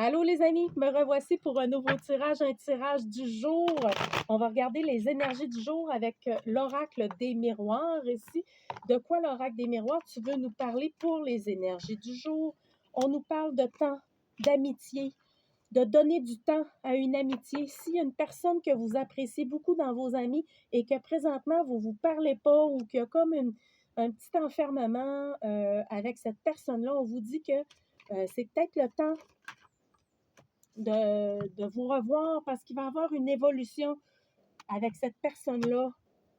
Allô les amis, me revoici pour un nouveau tirage, un tirage du jour. On va regarder les énergies du jour avec l'oracle des miroirs ici. De quoi l'oracle des miroirs tu veux nous parler pour les énergies du jour? On nous parle de temps, d'amitié, de donner du temps à une amitié. S'il y a une personne que vous appréciez beaucoup dans vos amis et que présentement vous ne vous parlez pas ou qu'il y a comme un petit enfermement avec cette personne-là, on vous dit que c'est peut-être le temps de vous revoir parce qu'il va y avoir une évolution avec cette personne-là.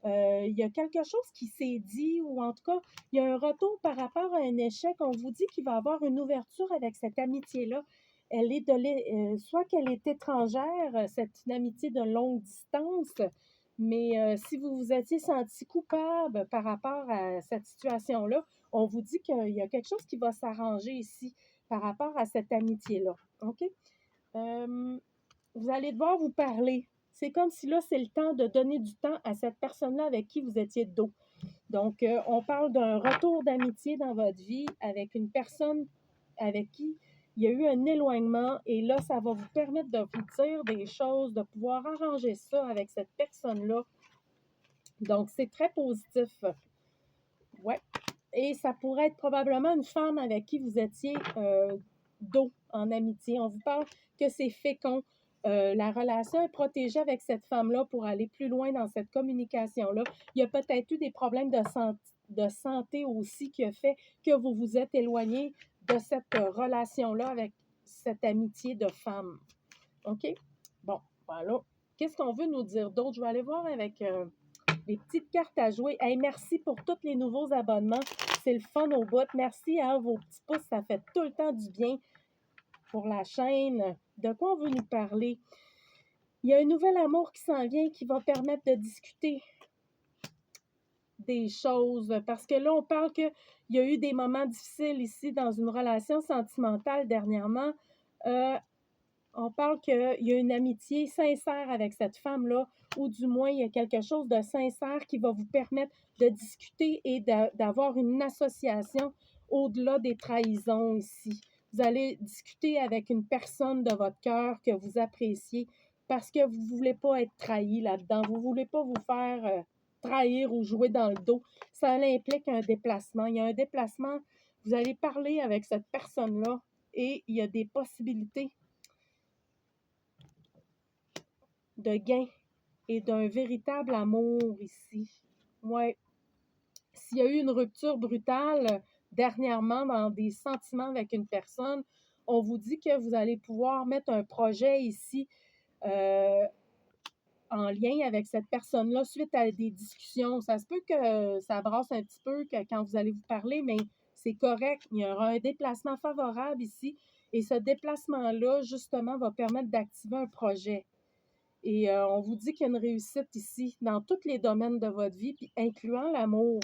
Il y a quelque chose qui s'est dit, ou en tout cas, il y a un retour par rapport à un échec. On vous dit qu'il va y avoir une ouverture avec cette amitié-là. Elle est soit qu'elle est étrangère, c'est une amitié de longue distance, mais si vous vous étiez senti coupable par rapport à cette situation-là, on vous dit qu'il y a quelque chose qui va s'arranger ici par rapport à cette amitié-là. OK? Vous allez devoir vous parler. C'est comme si là, c'est le temps de donner du temps à cette personne-là avec qui vous étiez de dos. Donc, on parle d'un retour d'amitié dans votre vie avec une personne avec qui il y a eu un éloignement et là, ça va vous permettre de vous dire des choses, de pouvoir arranger ça avec cette personne-là. Donc, c'est très positif. Ouais. Et ça pourrait être probablement une femme avec qui vous étiez dos en amitié. On vous parle que c'est fécond. La relation est protégée avec cette femme-là pour aller plus loin dans cette communication-là. Il y a peut-être eu des problèmes de santé aussi qui a fait que vous vous êtes éloigné de cette relation-là avec cette amitié de femme. OK? Bon, voilà. Qu'est-ce qu'on veut nous dire d'autre? Je vais aller voir avec des petites cartes à jouer. Hey, merci pour tous les nouveaux abonnements. C'est le fun au bout. Merci à vos petits pouces. Ça fait tout le temps du bien pour la chaîne. De quoi on veut nous parler? Il y a un nouvel amour qui s'en vient qui va permettre de discuter des choses. Parce que là, on parle qu'il y a eu des moments difficiles ici dans une relation sentimentale dernièrement. On parle qu'il y a une amitié sincère avec cette femme-là, ou du moins, il y a quelque chose de sincère qui va vous permettre de discuter et d'avoir une association au-delà des trahisons ici. Vous allez discuter avec une personne de votre cœur que vous appréciez parce que vous ne voulez pas être trahi là-dedans. Vous ne voulez pas vous faire trahir ou jouer dans le dos. Ça implique un déplacement. Il y a un déplacement. Vous allez parler avec cette personne-là et il y a des possibilités de gain et d'un véritable amour ici. Ouais. S'il y a eu une rupture brutale dernièrement dans des sentiments avec une personne, on vous dit que vous allez pouvoir mettre un projet ici euh, en lien avec cette personne-là suite à des discussions. Ça se peut que ça brasse un petit peu quand vous allez vous parler, mais c'est correct. Il y aura un déplacement favorable ici et ce déplacement-là, justement, va permettre d'activer un projet. Et on vous dit qu'il y a une réussite ici dans tous les domaines de votre vie, puis incluant l'amour.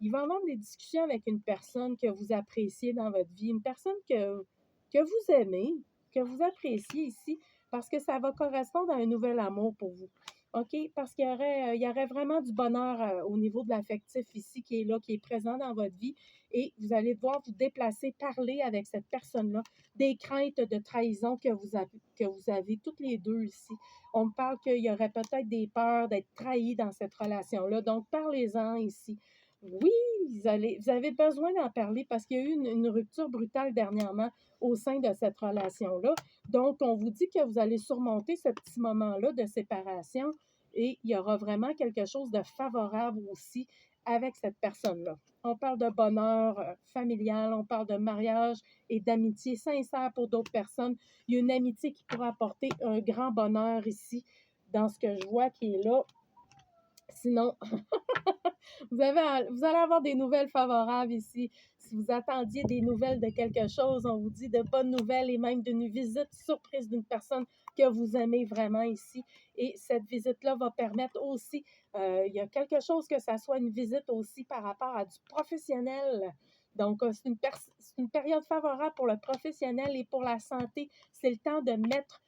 Il va y avoir des discussions avec une personne que vous appréciez dans votre vie, une personne que vous aimez, que vous appréciez ici, parce que ça va correspondre à un nouvel amour pour vous. OK? Parce il y aurait vraiment du bonheur au niveau de l'affectif ici qui est là, qui est présent dans votre vie. Et vous allez devoir vous déplacer, parler avec cette personne-là, des craintes de trahison que vous avez toutes les deux ici. On me parle qu'il y aurait peut-être des peurs d'être trahi dans cette relation-là. Donc, parlez-en ici. Oui, vous avez besoin d'en parler parce qu'il y a eu une rupture brutale dernièrement au sein de cette relation-là. Donc, on vous dit que vous allez surmonter ce petit moment-là de séparation et il y aura vraiment quelque chose de favorable aussi avec cette personne-là. On parle de bonheur familial, on parle de mariage et d'amitié sincère pour d'autres personnes. Il y a une amitié qui pourra apporter un grand bonheur ici dans ce que je vois qui est là. Sinon, vous allez avoir des nouvelles favorables ici. Si vous attendiez des nouvelles de quelque chose, on vous dit de bonnes nouvelles et même d'une visite surprise d'une personne que vous aimez vraiment ici. Et cette visite-là va permettre aussi, il y a quelque chose que ça soit une visite aussi par rapport à du professionnel. Donc, c'est une période favorable pour le professionnel et pour la santé. C'est le temps de mettre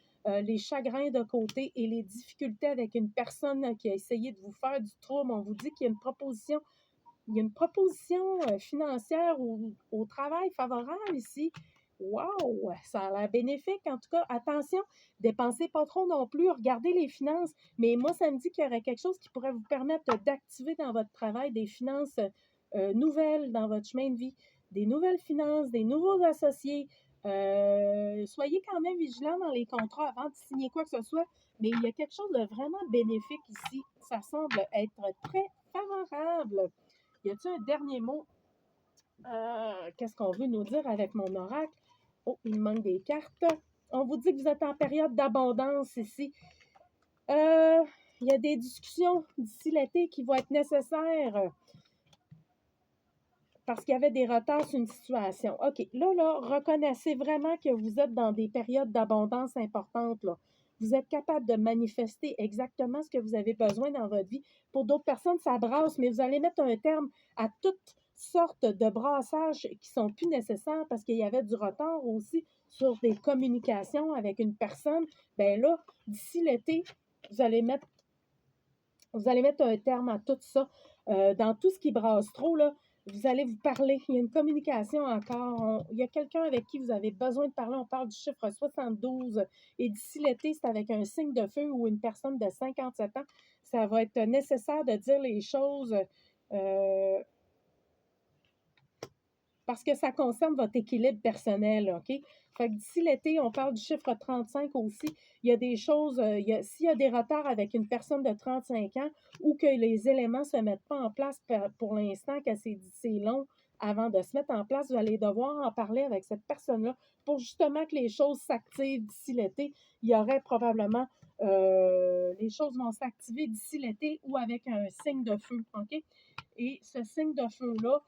les chagrins de côté et les difficultés avec une personne qui a essayé de vous faire du trouble. On vous dit qu'il y a une proposition financière ou au travail favorable ici. Wow! Ça a l'air bénéfique. En tout cas, attention, dépensez pas trop non plus, regardez les finances. Mais moi, ça me dit qu'il y aurait quelque chose qui pourrait vous permettre d'activer dans votre travail des finances nouvelles dans votre chemin de vie, des nouvelles finances, des nouveaux associés. Soyez quand même vigilants dans les contrats avant de signer quoi que ce soit, mais il y a quelque chose de vraiment bénéfique ici. Ça semble être très favorable. Y a-t-il un dernier mot? Qu'est-ce qu'on veut nous dire avec mon oracle? Oh, il me manque des cartes. On vous dit que vous êtes en période d'abondance ici. Euh, il y a des discussions d'ici l'été qui vont être nécessaires parce qu'il y avait des retards sur une situation. OK, là, reconnaissez vraiment que vous êtes dans des périodes d'abondance importantes, là. Vous êtes capable de manifester exactement ce que vous avez besoin dans votre vie. Pour d'autres personnes, ça brasse, mais vous allez mettre un terme à toutes sortes de brassages qui sont plus nécessaires parce qu'il y avait du retard aussi sur des communications avec une personne. Bien là, d'ici l'été, vous allez mettre vous allez mettre un terme à tout ça. Dans tout ce qui brasse trop, là, vous allez vous parler. Il y a une communication encore. Il y a quelqu'un avec qui vous avez besoin de parler. On parle du chiffre 72. Et d'ici l'été, c'est avec un signe de feu ou une personne de 57 ans. Ça va être nécessaire de dire les choses euh, parce que ça concerne votre équilibre personnel, OK? Fait que d'ici l'été, on parle du chiffre 35 aussi. Il y a des choses, s'il y a des retards avec une personne de 35 ans ou que les éléments ne se mettent pas en place pour l'instant, que c'est long avant de se mettre en place, vous allez devoir en parler avec cette personne-là pour justement que les choses s'activent d'ici l'été. Il y aurait probablement, les choses vont s'activer d'ici l'été ou avec un signe de feu, OK? Et ce signe de feu-là,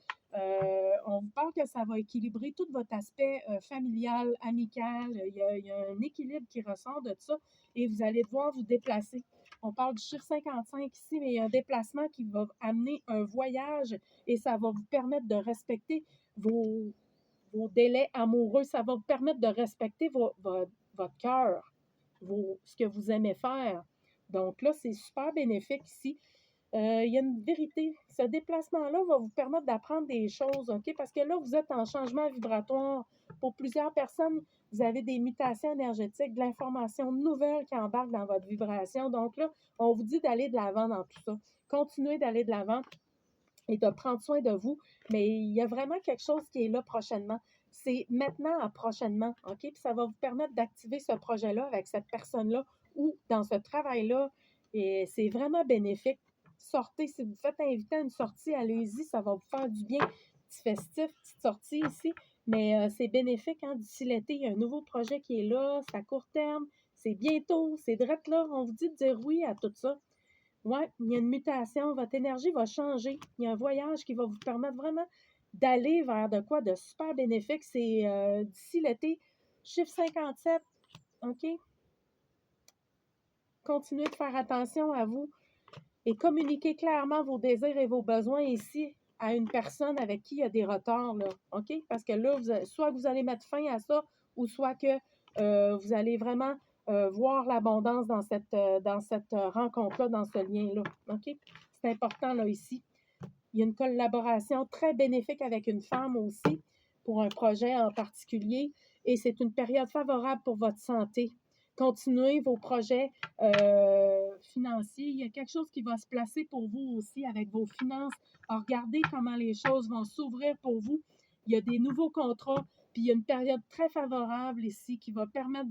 on vous parle que ça va équilibrer tout votre aspect familial, amical. Il y a un équilibre qui ressort de ça et vous allez devoir vous déplacer. On parle du chiffre 55 ici, mais il y a un déplacement qui va amener un voyage et ça va vous permettre de respecter vos délais amoureux. Ça va vous permettre de respecter votre cœur, ce que vous aimez faire. Donc là, c'est super bénéfique ici. Il y a une vérité. Ce déplacement-là va vous permettre d'apprendre des choses, OK? Parce que là, vous êtes en changement vibratoire. Pour plusieurs personnes, vous avez des mutations énergétiques, de l'information nouvelle qui embarque dans votre vibration. Donc là, on vous dit d'aller de l'avant dans tout ça. Continuez d'aller de l'avant et de prendre soin de vous. Mais il y a vraiment quelque chose qui est là prochainement. C'est maintenant à prochainement, OK? Puis ça va vous permettre d'activer ce projet-là avec cette personne-là ou dans ce travail-là. Et c'est vraiment bénéfique. Sortez, si vous faites inviter à une sortie, allez-y, ça va vous faire du bien. Petit festif, petite sortie ici. Mais c'est bénéfique, hein? D'ici l'été, il y a un nouveau projet qui est là, c'est à court terme, c'est bientôt, c'est direct là. On vous dit de dire oui à tout ça. Oui, il y a une mutation, votre énergie va changer. Il y a un voyage qui va vous permettre vraiment d'aller vers de quoi de super bénéfique. C'est d'ici l'été, chiffre 57, OK? Continuez de faire attention à vous et communiquez clairement vos désirs et vos besoins ici à une personne avec qui il y a des retards, là, OK? Parce que là, soit vous allez mettre fin à ça ou soit que vous allez vraiment voir l'abondance dans cette rencontre-là, dans ce lien-là, OK? C'est important, là, ici. Il y a une collaboration très bénéfique avec une femme aussi pour un projet en particulier et c'est une période favorable pour votre santé. Continuez vos projets financiers. Il y a quelque chose qui va se placer pour vous aussi avec vos finances. Alors, regardez comment les choses vont s'ouvrir pour vous. Il y a des nouveaux contrats, puis il y a une période très favorable ici qui va permettre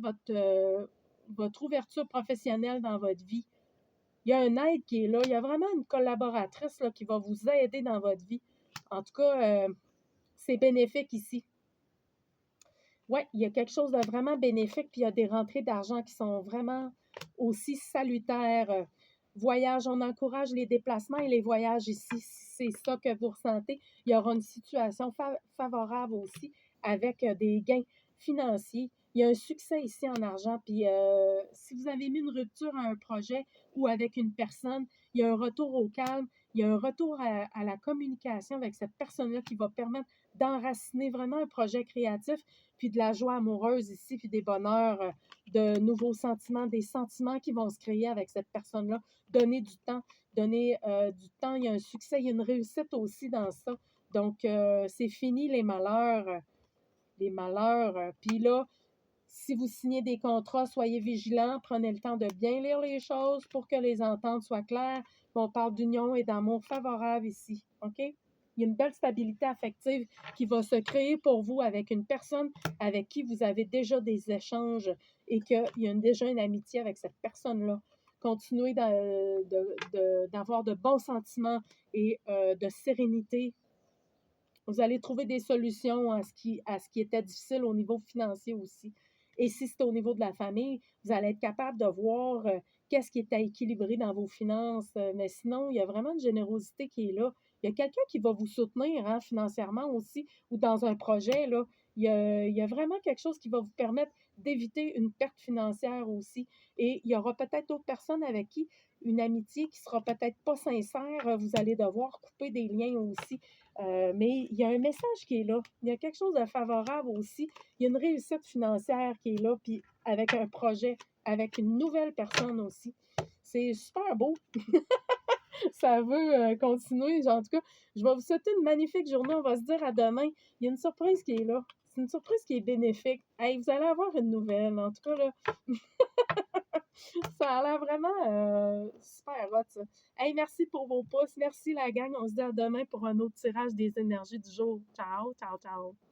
votre ouverture professionnelle dans votre vie. Il y a un aide qui est là. Il y a vraiment une collaboratrice là, qui va vous aider dans votre vie. En tout cas, c'est bénéfique ici. Oui, il y a quelque chose de vraiment bénéfique, puis il y a des rentrées d'argent qui sont vraiment aussi salutaires. Voyage, on encourage les déplacements et les voyages ici. Si c'est ça que vous ressentez, il y aura une situation favorable aussi avec des gains financiers. Il y a un succès ici en argent. Puis si vous avez mis une rupture à un projet ou avec une personne, il y a un retour au calme, il y a un retour à la communication avec cette personne-là qui va permettre d'enraciner vraiment un projet créatif, puis de la joie amoureuse ici, puis des bonheurs, de nouveaux sentiments, des sentiments qui vont se créer avec cette personne-là. Donner du temps, du temps. Il y a un succès, il y a une réussite aussi dans ça. Donc, c'est fini les malheurs. les malheurs. Puis là, si vous signez des contrats, soyez vigilants, prenez le temps de bien lire les choses pour que les ententes soient claires. On parle d'union et d'amour favorable ici, OK? Il y a une belle stabilité affective qui va se créer pour vous avec une personne avec qui vous avez déjà des échanges et qu'il y a déjà une amitié avec cette personne-là. Continuez d'avoir de bons sentiments et de sérénité. Vous allez trouver des solutions à ce qui était difficile au niveau financier aussi. Et si c'est au niveau de la famille, vous allez être capable de voir qu'est-ce qui est à équilibrer dans vos finances. Mais sinon, il y a vraiment une générosité qui est là. Il y a quelqu'un qui va vous soutenir hein, financièrement aussi ou dans un projet. Là. Il y a vraiment quelque chose qui va vous permettre d'éviter une perte financière aussi. Et il y aura peut-être d'autres personnes avec qui une amitié qui sera peut-être pas sincère. Vous allez devoir couper des liens aussi. Mais il y a un message qui est là. Il y a quelque chose de favorable aussi. Il y a une réussite financière qui est là, puis avec un projet, avec une nouvelle personne aussi. C'est super beau. Ça veut continuer. En tout cas, je vais vous souhaiter une magnifique journée. On va se dire à demain. Il y a une surprise qui est là. C'est une surprise qui est bénéfique. Hey, vous allez avoir une nouvelle. En tout cas, là, ça a l'air vraiment super hot, ça. Hey, merci pour vos pouces. Merci, la gang. On se dit à demain pour un autre tirage des énergies du jour. Ciao, ciao, ciao.